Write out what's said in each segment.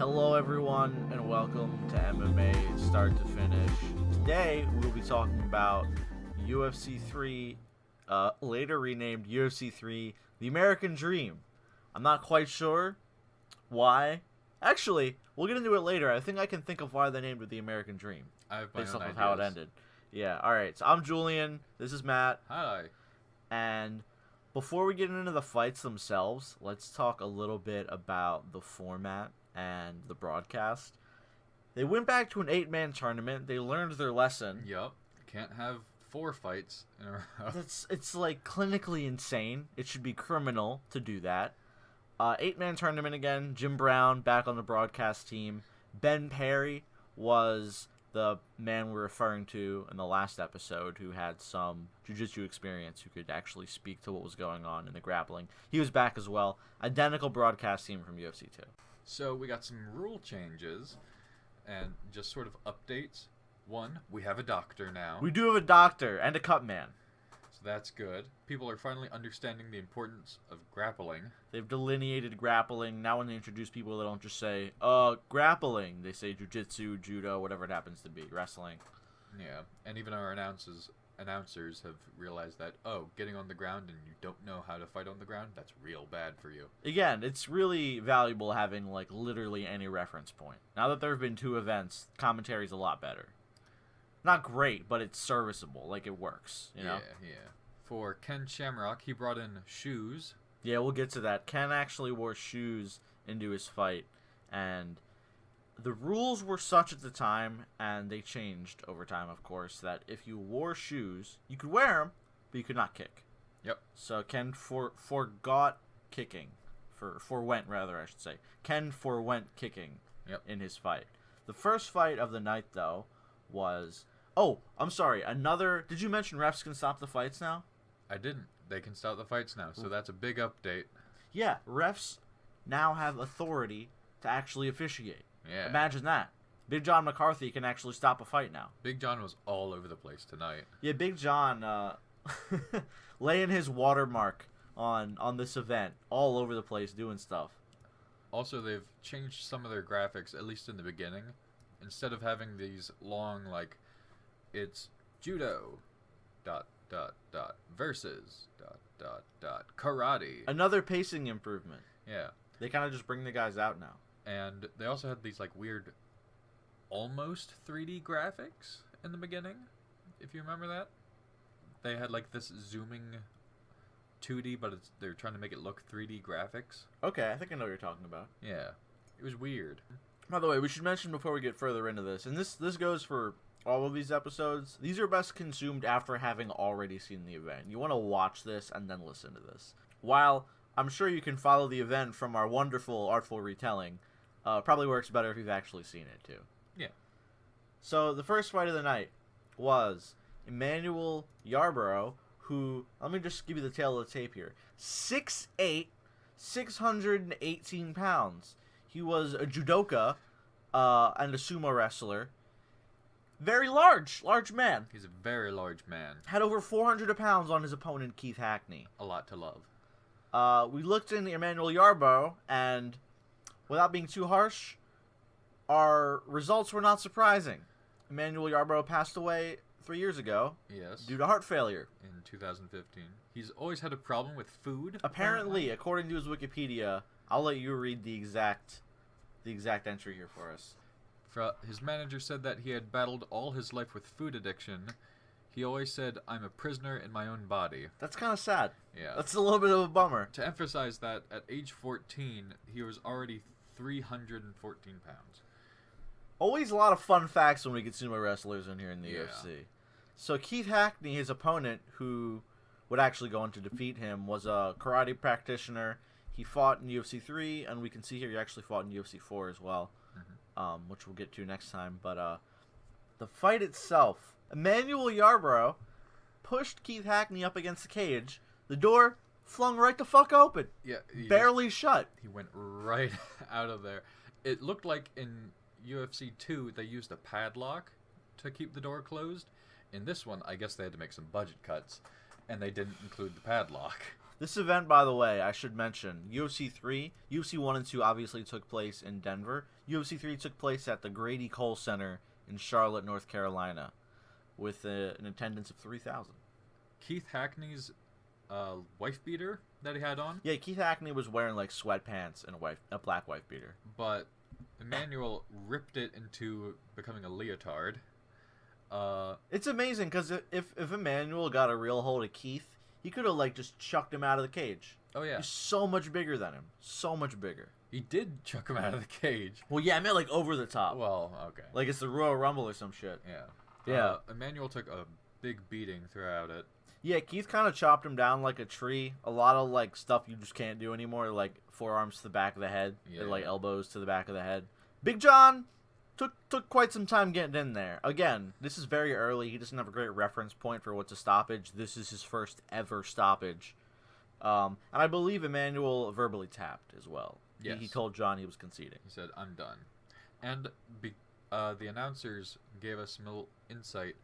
Hello everyone and welcome to MMA Start to Finish. Today we'll be talking about UFC 3, later renamed UFC 3, The American Dream. I'm not quite sure why. Actually, we'll get into it later. I think I can think of why they named it The American Dream. I have my based own off of ideas. how it ended. Yeah, alright. So I'm Julian. This is Matt. Hi. And before we get into the fights themselves, let's talk a little bit about the format and the broadcast. They went back to an 8-man tournament. They learned their lesson. Yup. Can't have 4 fights in a row. It's like clinically insane. It should be criminal to do that. 8-man tournament again. Jim Brown back on the broadcast team. Ben Perry was the man we're referring to in the last episode who had some jiu-jitsu experience, who could actually speak to what was going on in the grappling. He was back as well. Identical broadcast team from UFC 2. So we got some rule changes and just sort of updates. One, we have a doctor now. We do have a doctor and a cut man. So that's good. People are finally understanding the importance of grappling. They've delineated grappling. Now when they introduce people, they don't just say, grappling. They say jiu-jitsu, judo, whatever it happens to be, wrestling. Yeah. And even our announcers have realized that, getting on the ground and you don't know how to fight on the ground, that's real bad for you. Again, it's really valuable having, like, literally any reference point. Now that there have been 2 events, commentary's a lot better. Not great, but it's serviceable. Like, it works, you know? Yeah. For Ken Shamrock, he brought in shoes. Yeah, we'll get to that. Ken actually wore shoes into his fight, and the rules were such at the time, and they changed over time, of course, that if you wore shoes, you could wear them, but you could not kick. Yep. So Ken forgot kicking. Forwent, rather, I should say. Ken forwent kicking in his fight. The first fight of the night, though, was... Oh, I'm sorry. Did you mention refs can stop the fights now? I didn't. They can stop the fights now, so that's a big update. Yeah, refs now have authority to actually officiate. Yeah. Imagine that. Big John McCarthy can actually stop a fight now. Big John was all over the place tonight. Yeah, Big John laying his watermark on this event, all over the place doing stuff. Also, they've changed some of their graphics, at least in the beginning. Instead of having these long, like, it's judo, ... versus ... karate. Another pacing improvement. Yeah. They kind of just bring the guys out now. And they also had these, like, weird, almost 3D graphics in the beginning, if you remember that. They had, like, this zooming 2D, but they're trying to make it look 3D graphics. Okay, I think I know what you're talking about. Yeah. It was weird. By the way, we should mention before we get further into this, and this goes for all of these episodes, these are best consumed after having already seen the event. You want to watch this and then listen to this. While I'm sure you can follow the event from our wonderful, artful retelling, probably works better if you've actually seen it, too. Yeah. So, the first fight of the night was Emmanuel Yarbrough, who, let me just give you the tail of the tape here, 6'8", 618 pounds. He was a judoka and a sumo wrestler. Very large man. He's a very large man. Had over 400 pounds on his opponent, Keith Hackney. A lot to love. We looked into Emmanuel Yarbrough, and without being too harsh, our results were not surprising. Emmanuel Yarbrough passed away 3 years ago. Yes. Due to heart failure. In 2015. He's always had a problem with food. Apparently, according to his Wikipedia, I'll let you read the exact entry here for us. His manager said that he had battled all his life with food addiction. He always said, "I'm a prisoner in my own body." That's kind of sad. Yeah. That's a little bit of a bummer. To emphasize that, at age 14, he was already 314 pounds. Always a lot of fun facts when we get sumo wrestlers in here in the Yeah. UFC. So Keith Hackney, his opponent, who would actually go on to defeat him, was a karate practitioner. He fought in UFC 3, and we can see here he actually fought in UFC 4 as well. Which we'll get to next time. But the fight itself, Emmanuel Yarbrough pushed Keith Hackney up against the cage. The door flung right the fuck open. Yeah. Barely shut. He went right out of there. It looked like in UFC 2 they used a padlock to keep the door closed. In this one, I guess they had to make some budget cuts, and they didn't include the padlock. This event, by the way, I should mention, UFC 3, UFC 1 and 2 obviously took place in Denver. UFC 3 took place at the Grady Cole Center in Charlotte, North Carolina, with an attendance of 3,000. Keith Hackney's wife beater that he had on. Yeah, Keith Hackney was wearing like sweatpants and a black wife beater. But Emmanuel ripped it into becoming a leotard. It's amazing because if Emmanuel got a real hold of Keith, he could have like just chucked him out of the cage. Oh yeah, he's so much bigger than him. So much bigger. He did chuck him out of the cage. Well, yeah, I meant like over the top. Well, okay. Like it's the Royal Rumble or some shit. Yeah. Yeah. Emmanuel took a big beating throughout it. Yeah, Keith kind of chopped him down like a tree. A lot of like stuff you just can't do anymore, like forearms to the back of the head, Yeah. and like elbows to the back of the head. Big John took quite some time getting in there. Again, this is very early. He doesn't have a great reference point for what's a stoppage. This is his first ever stoppage. And I believe Emmanuel verbally tapped as well. Yes. He told John he was conceding. He said, "I'm done." And the announcers gave us some little insight.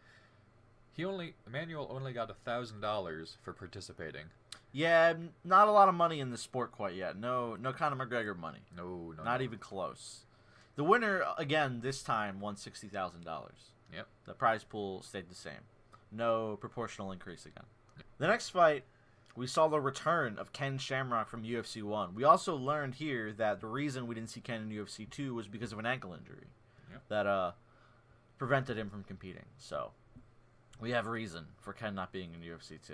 Emmanuel only got $1,000 for participating. Yeah, not a lot of money in the sport quite yet. No Conor McGregor money. No. Not even close. The winner, again, this time won $60,000. Yep. The prize pool stayed the same. No proportional increase again. Yep. The next fight, we saw the return of Ken Shamrock from UFC 1. We also learned here that the reason we didn't see Ken in UFC 2 was because of an ankle injury. Yep. That prevented him from competing. So, we have reason for Ken not being in UFC 2.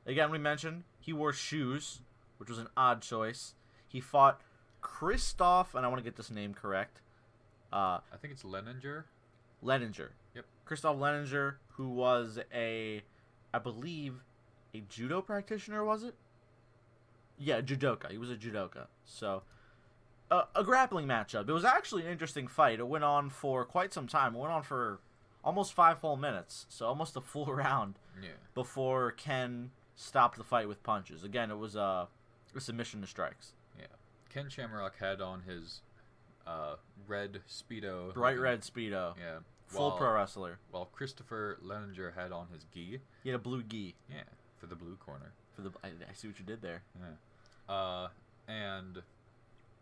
Again, we mentioned he wore shoes, which was an odd choice. He fought Christoph, and I want to get this name correct. I think it's Leninger. Leninger. Yep. Christoph Leninger, who was I believe, a judo practitioner, was it? Yeah, judoka. He was a judoka. So, a grappling matchup. It was actually an interesting fight. It went on for quite some time. It went on for almost 5 full minutes, so almost a full round. Yeah. Before Ken stopped the fight with punches. Again, it was a submission to strikes. Yeah. Ken Shamrock had on his red Speedo. Bright red Speedo. Yeah. Full pro wrestler. While Christopher Leninger had on his gi. He had a blue gi. Yeah, for the blue corner. I see what you did there. Yeah. And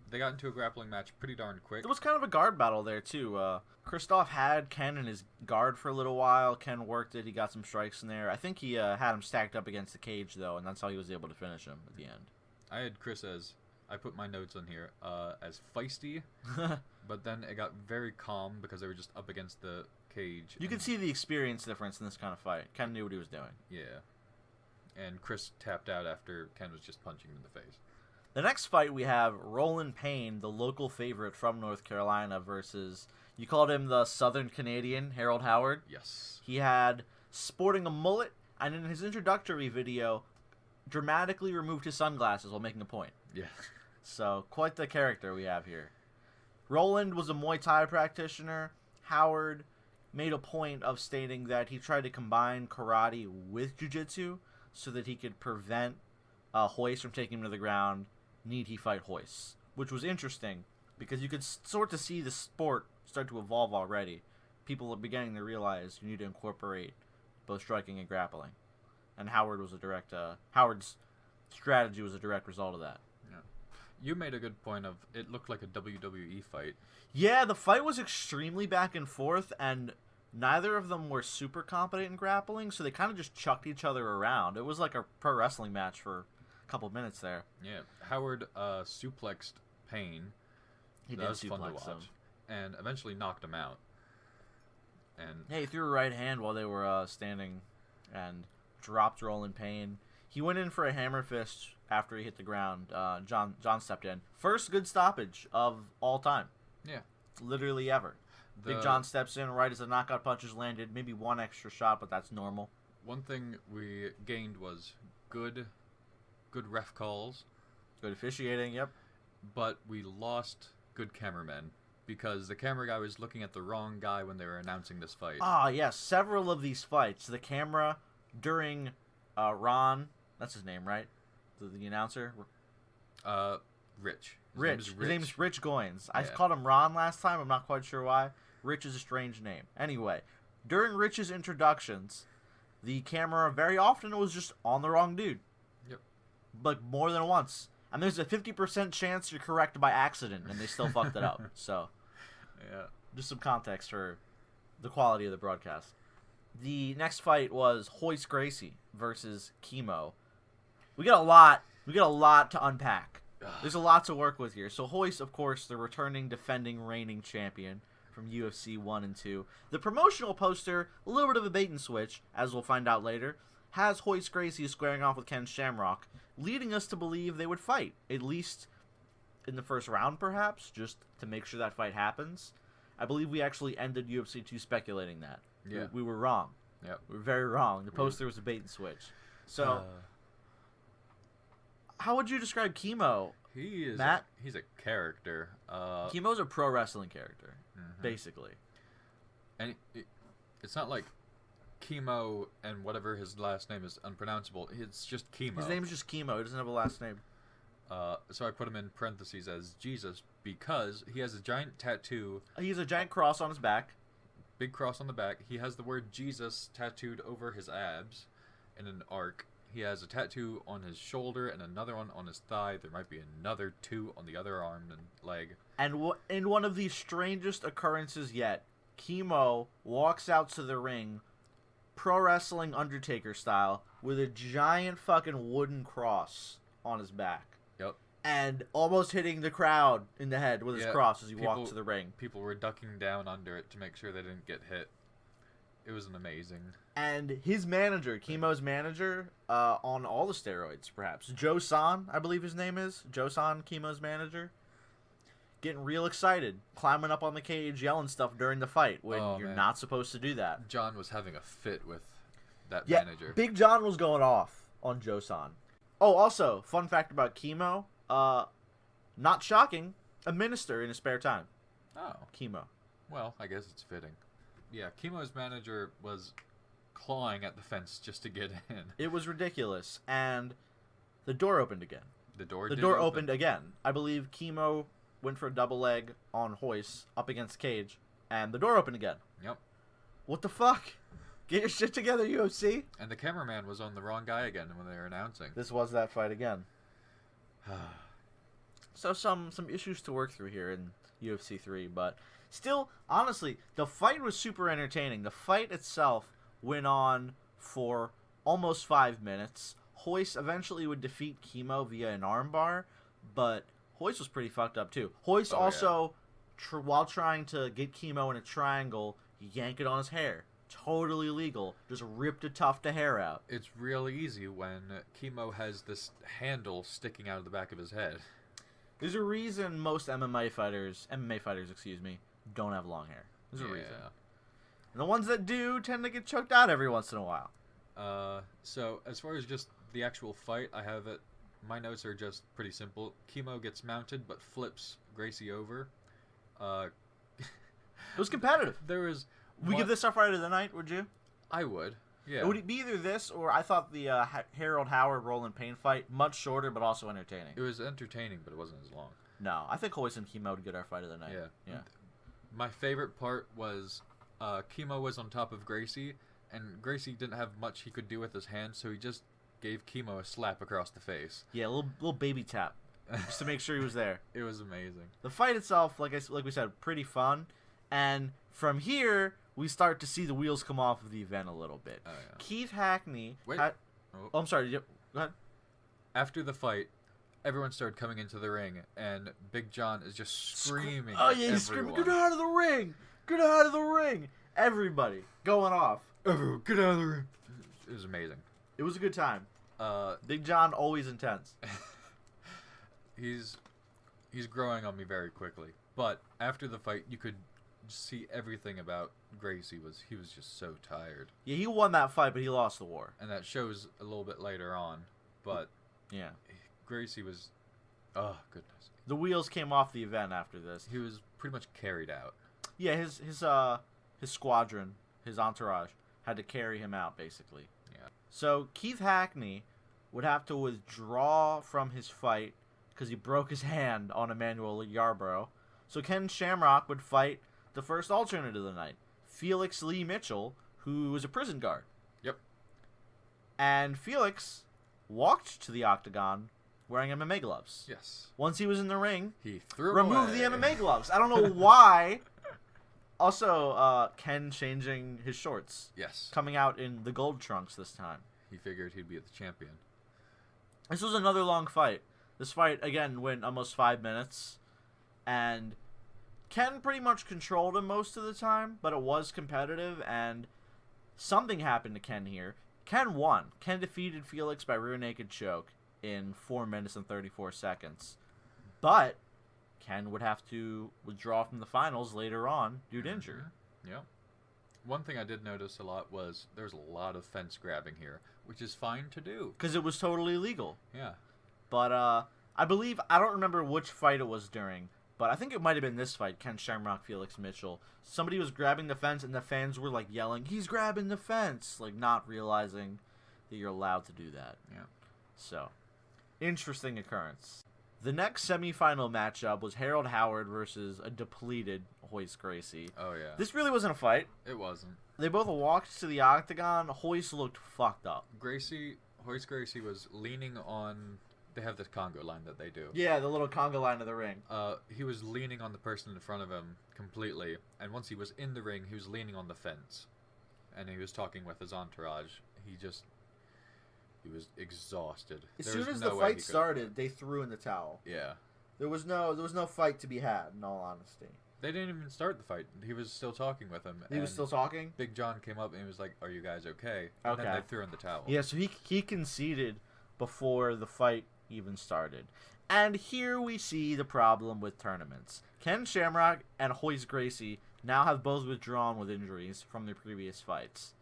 they got into a grappling match pretty darn quick. It was kind of a guard battle there, too. Christoph had Ken in his guard for a little while. Ken worked it. He got some strikes in there. I think he had him stacked up against the cage, though, and that's how he was able to finish him at the end. I had Chris I put my notes on here, as feisty, but then it got very calm because they were just up against the cage. You can see the experience difference in this kind of fight. Ken knew what he was doing. Yeah. And Chris tapped out after Ken was just punching him in the face. The next fight we have Roland Payne, the local favorite from North Carolina, versus, you called him the Southern Canadian, Harold Howard. Yes. He had sporting a mullet, and in his introductory video, dramatically removed his sunglasses while making a point. Yeah. So, quite the character we have here. Roland was a Muay Thai practitioner. Howard made a point of stating that he tried to combine karate with jiu-jitsu so that he could prevent Hoist from taking him to the ground, need he fight Hoist. Which was interesting, because you could sort of see the sport start to evolve already. People are beginning to realize you need to incorporate both striking and grappling. And Howard's strategy was a direct result of that. You made a good point of it looked like a WWE fight. Yeah, the fight was extremely back and forth, and neither of them were super competent in grappling, so they kind of just chucked each other around. It was like a pro wrestling match for a couple of minutes there. Yeah, Howard suplexed Payne. He that did was fun to suplex watch, him. and eventually knocked him out. And yeah, he threw a right hand while they were standing, and dropped Roland Payne. He went in for a hammer fist after he hit the ground. John stepped in. First good stoppage of all time. Yeah. Literally ever. Big John steps in right as the knockout punches landed. Maybe one extra shot, but that's normal. One thing we gained was good ref calls. Good officiating, yep. But we lost good cameramen because the camera guy was looking at the wrong guy when they were announcing this fight. Ah, yes. Several of these fights, the camera during Ron, that's his name, right? The announcer? Rich. His name is Rich Goins. I Yeah. called him Ron last time. I'm not quite sure why. Rich is a strange name. Anyway, during Rich's introductions, the camera very often was just on the wrong dude. Yep. like more than once. And there's a 50% chance you're correct by accident, and they still fucked it up. So, Yeah. just some context for the quality of the broadcast. The next fight was Royce Gracie versus Chemo. We got a lot to unpack. There's a lot to work with here. So Royce, of course, the returning, defending, reigning champion from UFC 1 and 2. The promotional poster, a little bit of a bait and switch, as we'll find out later, has Royce Gracie squaring off with Ken Shamrock, leading us to believe they would fight, at least in the first round, perhaps, just to make sure that fight happens. I believe we actually ended UFC 2 speculating that. Yeah. We were wrong. Yep. We were very wrong. The poster was a bait and switch. So, how would you describe Chemo? He is Matt? He's a character. Chemo's a pro wrestling character, basically. And it's not like Chemo and whatever his last name is unpronounceable. It's just Chemo. His name is just Chemo. He doesn't have a last name. So I put him in parentheses as Jesus because he has a giant tattoo. He has a giant cross on his back. Big cross on the back. He has the word Jesus tattooed over his abs in an arc. He has a tattoo on his shoulder and another one on his thigh. There might be another two on the other arm and leg. And in one of the strangest occurrences yet, Chemo walks out to the ring, pro wrestling Undertaker style, with a giant fucking wooden cross on his back. Yep. And almost hitting the crowd in the head with his cross as he walked to the ring. People were ducking down under it to make sure they didn't get hit. It was an amazing. And his manager, Chemo's manager, on all the steroids, perhaps. Joe San, I believe his name is. Joe San, Chemo's manager. Getting real excited. Climbing up on the cage, yelling stuff during the fight when you're not supposed to do that. John was having a fit with that manager. Big John was going off on Joe San. Oh, also, fun fact about Chemo. Not shocking, a minister in his spare time. Oh. Chemo. Well, I guess it's fitting. Yeah, Chemo's manager was clawing at the fence just to get in. It was ridiculous, and the door opened again. The door opened again. I believe Chemo went for a double leg on Royce up against Cage, and the door opened again. Yep. What the fuck? Get your shit together, UFC. And the cameraman was on the wrong guy again when they were announcing. This was that fight again. So some issues to work through here in UFC 3, but still, honestly, the fight was super entertaining. The fight itself went on for almost 5 minutes. Royce eventually would defeat Chemo via an armbar, but Royce was pretty fucked up too. Royce while trying to get Chemo in a triangle, he yanked it on his hair. Totally illegal. Just ripped a tuft of hair out. It's real easy when Chemo has this handle sticking out of the back of his head. There's a reason most MMA fighters, don't have long hair. There's a reason. And the ones that do tend to get choked out every once in a while. So as far as just the actual fight, I have it. My notes are just pretty simple. Chemo gets mounted but flips Gracie over. It was competitive. We give this our fight of the night, would you? I would. Yeah. It would be either this or I thought the Harold Howard Roland Payne fight much shorter but also entertaining. It was entertaining, but it wasn't as long. No, I think Royce and Chemo would get our fight of the night. Yeah. My favorite part was Chemo was on top of Gracie, and Gracie didn't have much he could do with his hand, so he just gave Chemo a slap across the face. Yeah, a little baby tap, just to make sure he was there. It was amazing. The fight itself, like we said, pretty fun, and from here we start to see the wheels come off of the event a little bit. Oh, yeah. Keith Hackney. Wait. Oh, I'm sorry. Go ahead. After the fight, everyone started coming into the ring, and Big John is just screaming. Oh yeah, he's screaming! Get out of the ring! Get out of the ring! Everybody going off. Everyone, get out of the ring! It was amazing. It was a good time. Big John always intense. He's growing on me very quickly. But after the fight, you could see everything about Gracie. He was just so tired. Yeah, he won that fight, but he lost the war. And that shows a little bit later on. But yeah, Gracie was, oh goodness. The wheels came off the event after this. He was pretty much carried out. Yeah, his squadron, his entourage, had to carry him out basically. Yeah. So Keith Hackney would have to withdraw from his fight because he broke his hand on Emmanuel Yarborough. So Ken Shamrock would fight the first alternate of the night, Felix Lee Mitchell, who was a prison guard. Yep. And Felix walked to the octagon wearing MMA gloves. Yes. Once he was in the ring, He threw removed away. the MMA gloves. I don't know why. Also, Ken changing his shorts. Yes. Coming out in the gold trunks this time. He figured he'd be the champion. This was another long fight. This fight, again, went almost 5 minutes. And Ken pretty much controlled him most of the time, but it was competitive, and something happened to Ken here. Ken won. Ken defeated Felix by rear naked choke in 4 minutes and 34 seconds. But Ken would have to withdraw from the finals later on due to injury. Yeah. One thing I did notice a lot was there's a lot of fence grabbing here, which is fine to do. Because it was totally legal. Yeah. But I believe, I don't remember which fight it was during, but I think it might have been this fight, Ken Shamrock, Felix Mitchell. Somebody was grabbing the fence, and the fans were, like, yelling, "He's grabbing the fence!" Like, not realizing that you're allowed to do that. Yeah. So, interesting occurrence. The next semifinal matchup was Harold Howard versus a depleted Hoist Gracie. Oh, yeah. This really wasn't a fight. It wasn't. They both walked to the octagon. Hoist looked fucked up. Hoist Gracie was leaning on... They have this Congo line that they do. Yeah, the little conga line of the ring. He was leaning on the person in front of him completely, and once he was in the ring, he was leaning on the fence, and he was talking with his entourage. He was exhausted. As soon as the fight started, they threw in the towel. Yeah. There was no fight to be had, in all honesty. They didn't even start the fight. He was still talking with him. He was still talking? Big John came up and he was like, "Are you guys okay?" And then they threw in the towel. Yeah, so he conceded before the fight even started. And here we see the problem with tournaments. Ken Shamrock and Hoist Gracie now have both withdrawn with injuries from their previous fights.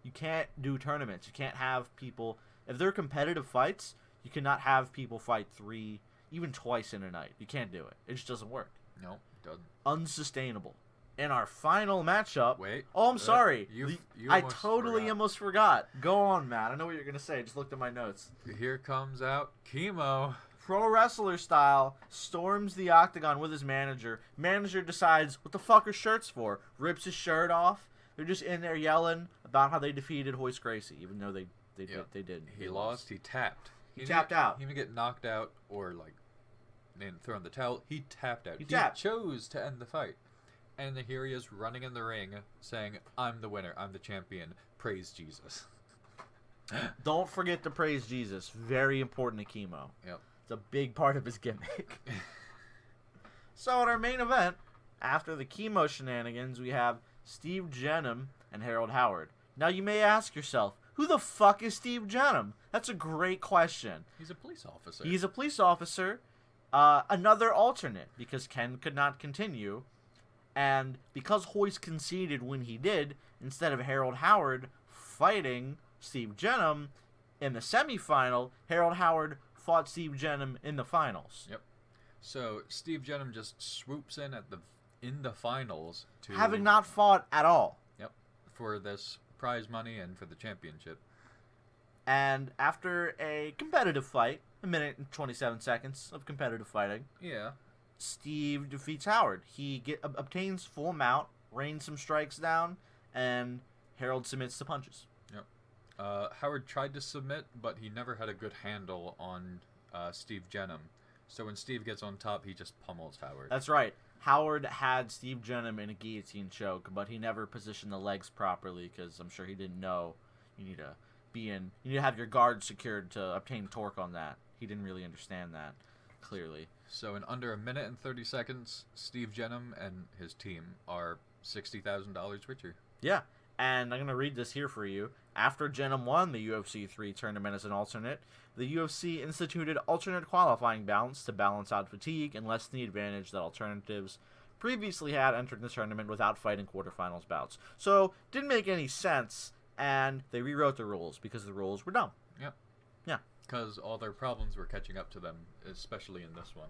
You can't do tournaments. You can't have people... If they're competitive fights, you cannot have people fight 3, even twice in a night. You can't do it. It just doesn't work. No, it doesn't. Unsustainable. In our final matchup... Wait. Oh, I'm sorry. You I totally almost forgot. Go on, Matt. I know what you're going to say. I just looked at my notes. Here comes out Chemo. Pro wrestler style, storms the octagon with his manager. Manager decides, what the fuck are shirts for? Rips his shirt off. They're just in there yelling about how they defeated Hoist Gracie, even though they did. He lost. He tapped. He tapped out. He didn't get knocked out or like thrown in the towel. He tapped out. He chose to end the fight. And here he is running in the ring saying, "I'm the winner. I'm the champion. Praise Jesus." Don't forget to praise Jesus. Very important to Chemo. Yep. It's a big part of his gimmick. So in our main event, after the Chemo shenanigans, we have Steve Jenham and Harold Howard. Now you may ask yourself, who the fuck is Steve Jenham? That's a great question. He's a police officer. He's a police officer. Another alternate, because Ken could not continue. And because Hoist conceded when he did, instead of Harold Howard fighting Steve Jenham in the semifinal, Harold Howard fought Steve Jenham in the finals. Yep. So Steve Jenham just swoops in in the finals to having not fought at all. Yep. For this prize money and for the championship. And after a competitive fight, 1 minute and 27 seconds of competitive fighting, yeah, Steve defeats Howard. He obtains full mount, rains some strikes down, and Harold submits to punches. Yep. Howard tried to submit, but he never had a good handle on Steve Jenham. So when Steve gets on top, he just pummels Howard. That's right. Howard had Steve Jenham in a guillotine choke, but he never positioned the legs properly because I'm sure he didn't know you need to have your guard secured to obtain torque on that. He didn't really understand that clearly. So in under 1 minute and 30 seconds, Steve Jenham and his team are $60,000 richer. Yeah, and I'm going to read this here for you. After Jenham won the UFC 3 tournament as an alternate, the UFC instituted alternate qualifying bouts to balance out fatigue and lessen the advantage that alternatives previously had entered the tournament without fighting quarterfinals bouts. So, didn't make any sense, and they rewrote the rules because the rules were dumb. Yep. Yeah. Because all their problems were catching up to them, especially in this one.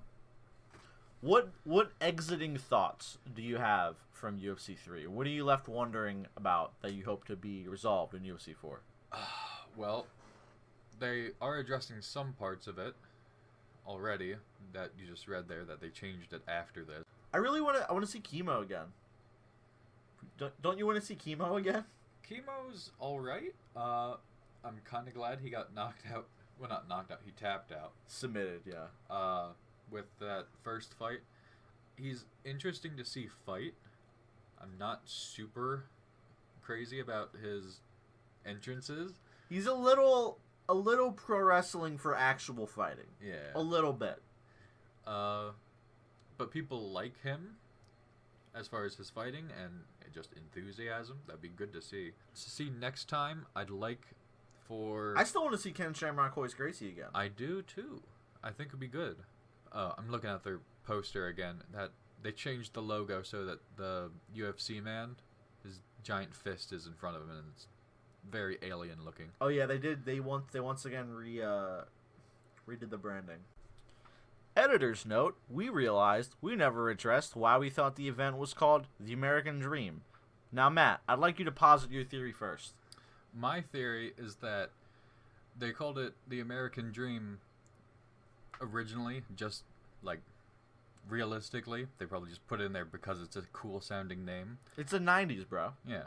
What exiting thoughts do you have from UFC 3? What are you left wondering about that you hope to be resolved in UFC 4? Well, they are addressing some parts of it already that you just read there, that they changed it after this. I really want to see Chemo again. Don't you want to see Chemo again? Chemo's alright. I'm kind of glad he got knocked out well, not knocked out. He tapped out. Submitted, yeah. With that first fight, he's interesting to see fight. I'm not super crazy about his entrances. He's a little pro wrestling for actual fighting. Yeah. A little bit. But people like him as far as his fighting and just enthusiasm. That'd be good to see. Next time, I'd like for... I still want to see Ken Shamrock Hoist Gracie again. I do, too. I think it'd be good. I'm looking at their poster again. That they changed the logo so that the UFC man, his giant fist is in front of him, and it's very alien looking. Oh yeah, they did. They once again redid the branding. Editor's note: we realized we never addressed why we thought the event was called the American Dream. Now, Matt, I'd like you to posit your theory first. My theory is that they called it the American Dream originally, just like realistically. They probably just put it in there because it's a cool sounding name. It's the 90s, bro. Yeah.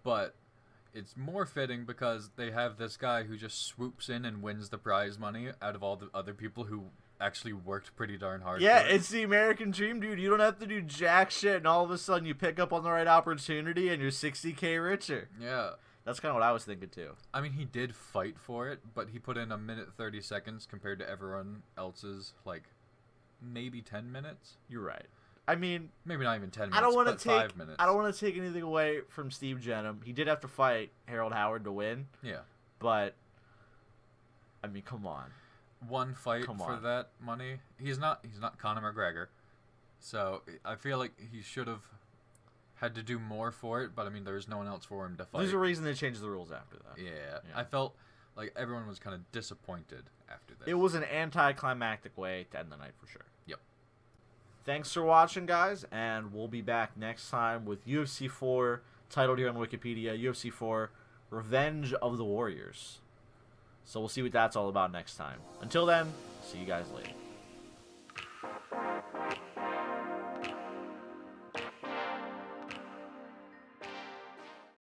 But it's more fitting because they have this guy who just swoops in and wins the prize money out of all the other people who actually worked pretty darn hard. Yeah, for it. it's the American Dream, dude. You don't have to do jack shit, and all of a sudden you pick up on the right opportunity and you're 60K richer. Yeah. That's kind of what I was thinking, too. I mean, he did fight for it, but he put in 1 minute 30 seconds compared to everyone else's, like, maybe 10 minutes. You're right. I mean, maybe not even 10 minutes, I don't want to take 5 minutes. I don't want to take anything away from Steve Jenham. He did have to fight Harold Howard to win. Yeah. But I mean, come on. One fight for that money. He's not Conor McGregor. So, I feel like he should have had to do more for it, but I mean, there was no one else for him to fight. There's a reason they changed the rules after that. Yeah. I felt like everyone was kind of disappointed after this. It was an anticlimactic way to end the night for sure. Yep. Thanks for watching, guys, and we'll be back next time with UFC 4, titled here on Wikipedia, UFC 4, Revenge of the Warriors. So we'll see what that's all about next time. Until then, see you guys later.